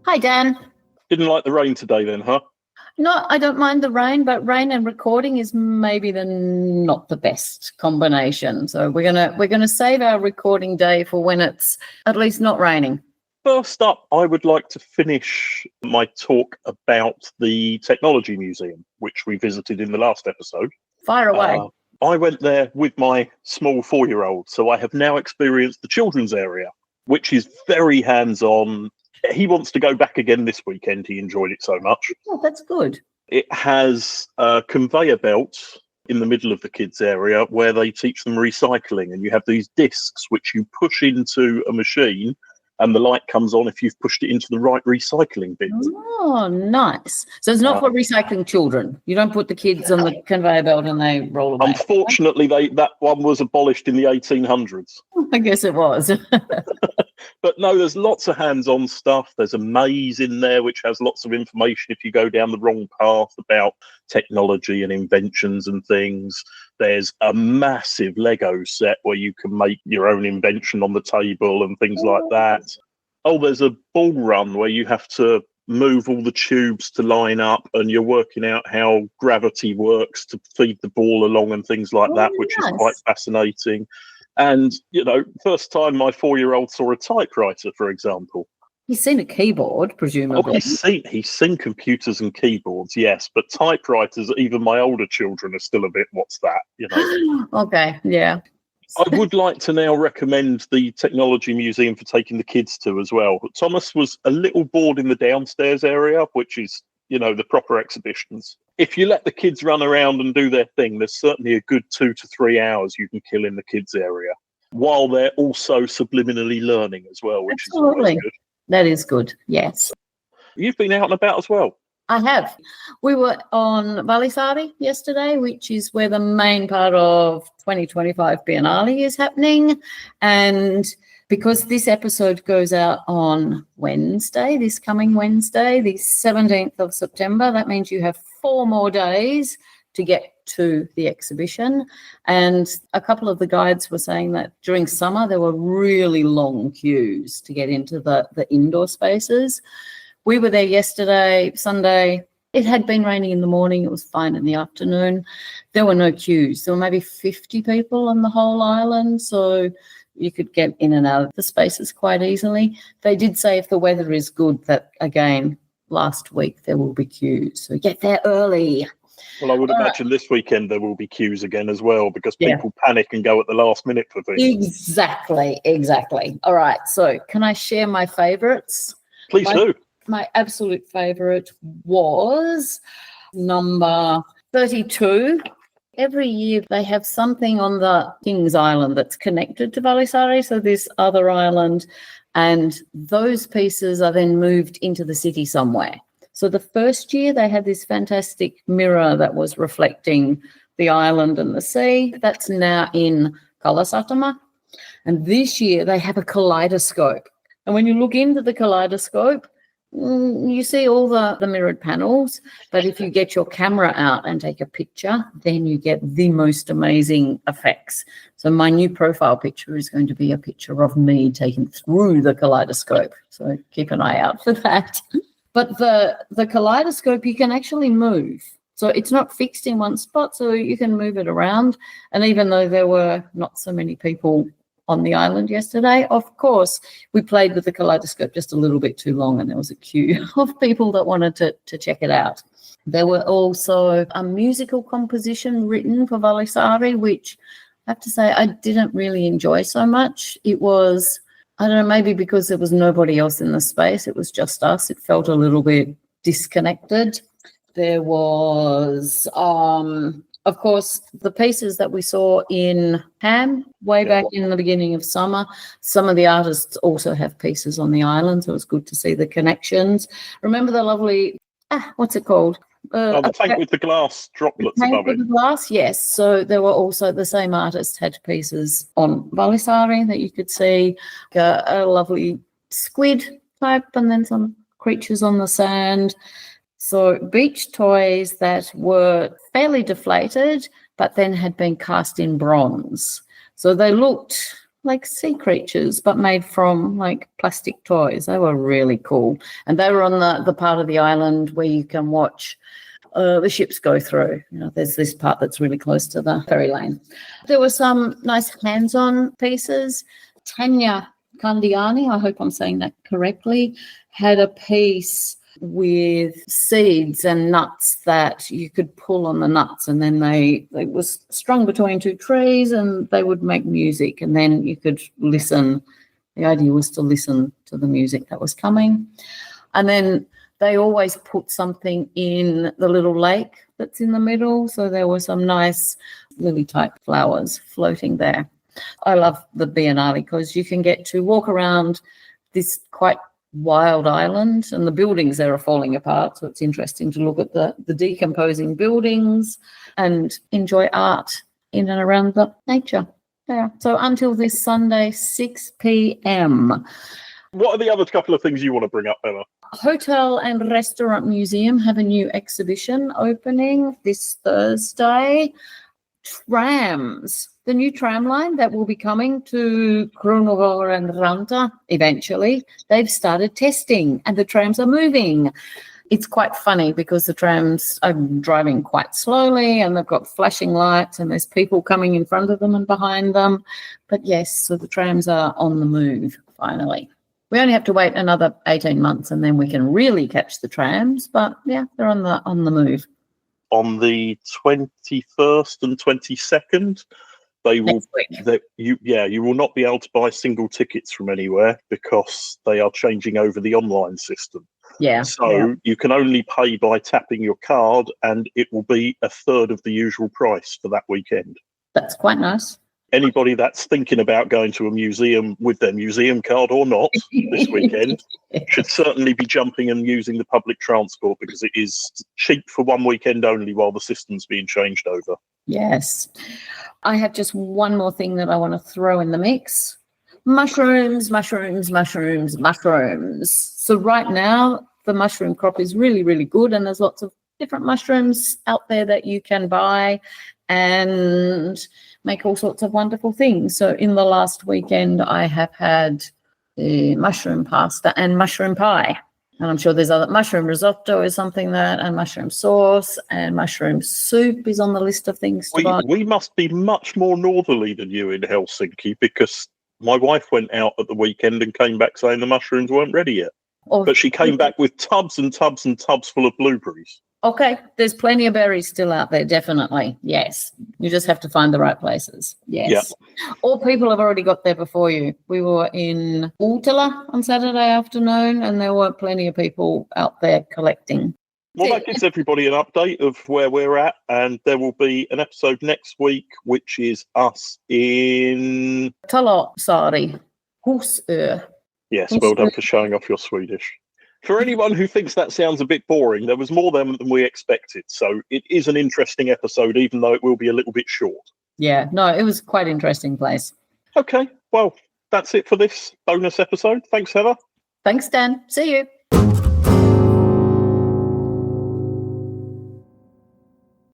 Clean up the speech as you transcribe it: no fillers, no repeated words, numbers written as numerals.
Hi, Dan. Didn't like the rain today then, huh? No, I don't mind the rain, but rain and recording is maybe not the best combination. So we're gonna save our recording day for when it's at least not raining. First up, I would like to finish my talk about the Technology Museum, which we visited in the last episode. Fire away. I went there with my small 4-year-old, so I have now experienced the children's area, which is very hands-on. He wants to go back again this weekend. He enjoyed it so much. Oh, that's good. It has a conveyor belt in the middle of the kids' area where they teach them recycling, and you have these discs which you push into a machine and the light comes on if you've pushed it into the right recycling bin. Oh, nice. So it's not for recycling children. You don't put the kids on the conveyor belt and they roll away. Unfortunately, that one was abolished in the 1800s. I guess it was. But no, there's lots of hands-on stuff. There's a maze in there which has lots of information if you go down the wrong path about technology and inventions and things. There's a massive Lego set where you can make your own invention on the table and things like that. Oh, there's a ball run where you have to move all the tubes to line up and you're working out how gravity works to feed the ball along and things like that, which is quite fascinating. And, first time my 4-year-old saw a typewriter, for example. He's seen a keyboard, presumably. Oh, he's seen computers and keyboards, yes. But typewriters, even my older children are still a bit, what's that? Okay, yeah. I would like to now recommend the Technology Museum for taking the kids to as well. Thomas was a little bored in the downstairs area, which is, the proper exhibitions. If you let the kids run around and do their thing, there's certainly a good 2 to 3 hours you can kill in the kids area, while they're also subliminally learning as well, which is always good. That is good, yes. You've been out and about as well. I have. We were on Vallisaari yesterday, which is where the main part of 2025 Biennale is happening. And because this episode goes out on Wednesday, this coming Wednesday, the 17th of September, that means you have 4 more days to get to the exhibition. And a couple of the guides were saying that during summer, there were really long queues to get into the indoor spaces. We were there yesterday, Sunday. It had been raining in the morning. It was fine in the afternoon. There were no queues. There were maybe 50 people on the whole island. So you could get in and out of the spaces quite easily. They did say if the weather is good that, again, last week there will be queues. So get there early. Well, I would imagine this weekend there will be queues again as well because people panic and go at the last minute for things. Exactly. All right. So can I share my favourites? Please do. My absolute favourite was number 32. Every year they have something on the King's Island that's connected to Vallisaari, so this other island, and those pieces are then moved into the city somewhere. So the first year they had this fantastic mirror that was reflecting the island and the sea. That's now in Kalasatama. And this year they have a kaleidoscope. And when you look into the kaleidoscope, you see all the mirrored panels, but if you get your camera out and take a picture, then you get the most amazing effects. So my new profile picture is going to be a picture of me taken through the kaleidoscope. So keep an eye out for that. But the kaleidoscope, you can actually move. So it's not fixed in one spot, so you can move it around. And even though there were not so many people on the island yesterday, of course, we played with the kaleidoscope just a little bit too long and there was a queue of people that wanted to check it out. There were also a musical composition written for Vallisaari, which I have to say I didn't really enjoy so much. It was, I don't know, maybe because there was nobody else in the space, it was just us. It felt a little bit disconnected. There was, of course, the pieces that we saw in Ham way back in the beginning of summer. Some of the artists also have pieces on the island, so it's good to see the connections. Remember the lovely, what's it called? The tank with the glass droplets above it. With the glass, yes. So there were also the same artists had pieces on Vallisaari that you could see, a lovely squid type and then some creatures on the sand. So beach toys that were fairly deflated, but then had been cast in bronze. So they looked like sea creatures, but made from like plastic toys. They were really cool. And they were on the part of the island where you can watch the ships go through. You know, there's this part that's really close to the ferry lane. There were some nice hands-on pieces. Tanya Kandiani, I hope I'm saying that correctly, had a piece with seeds and nuts that you could pull on the nuts, and then they was strung between two trees and they would make music, and then you could listen. The idea was to listen to the music that was coming. And then they always put something in the little lake that's in the middle, so there were some nice lily-type flowers floating there. I love the Biennale because you can get to walk around this quite wild island, and the buildings there are falling apart, so it's interesting to look at the decomposing buildings and enjoy art in and around the nature. Yeah. So until this Sunday, 6 p.m. What are the other couple of things you want to bring up, Emma? Hotel and Restaurant Museum have a new exhibition opening this Thursday. Trams, the new tram line that will be coming to Krooneveld and Ranta eventually, they've started testing and the trams are moving. It's quite funny because the trams are driving quite slowly and they've got flashing lights and there's people coming in front of them and behind them. But yes, so the trams are on the move finally. We only have to wait another 18 months and then we can really catch the trams. But yeah, they're on the move. On the 21st and 22nd, you will not be able to buy single tickets from anywhere because they are changing over the online system. Yeah. So you can only pay by tapping your card, and it will be a third of the usual price for that weekend. That's quite nice. Anybody that's thinking about going to a museum with their museum card or not this weekend should certainly be jumping and using the public transport because it is cheap for one weekend only while the system's being changed over. Yes. I have just one more thing that I want to throw in the mix. Mushrooms, mushrooms, mushrooms, mushrooms. So right now, the mushroom crop is really, really good, and there's lots of different mushrooms out there that you can buy and make all sorts of wonderful things. So in the last weekend, I have had mushroom pasta and mushroom pie. And I'm sure there's other mushroom risotto is something that, and mushroom sauce and mushroom soup is on the list of things to buy. We must be much more northerly than you in Helsinki because my wife went out at the weekend and came back saying the mushrooms weren't ready yet. But she came back with tubs and tubs and tubs full of blueberries. Okay, there's plenty of berries still out there, definitely. Yes. You just have to find the right places. Yes. Yeah. Or people have already got there before you. We were in Uutila on Saturday afternoon and there were plenty of people out there collecting. Well, that gives everybody an update of where we're at, and there will be an episode next week, which is us in Vallisaari, Husö. Yes, well done for showing off your Swedish. For anyone who thinks that sounds a bit boring, there was more than we expected. So it is an interesting episode, even though it will be a little bit short. Yeah, no, it was quite an interesting place. Okay, well, that's it for this bonus episode. Thanks, Heather. Thanks, Dan. See you.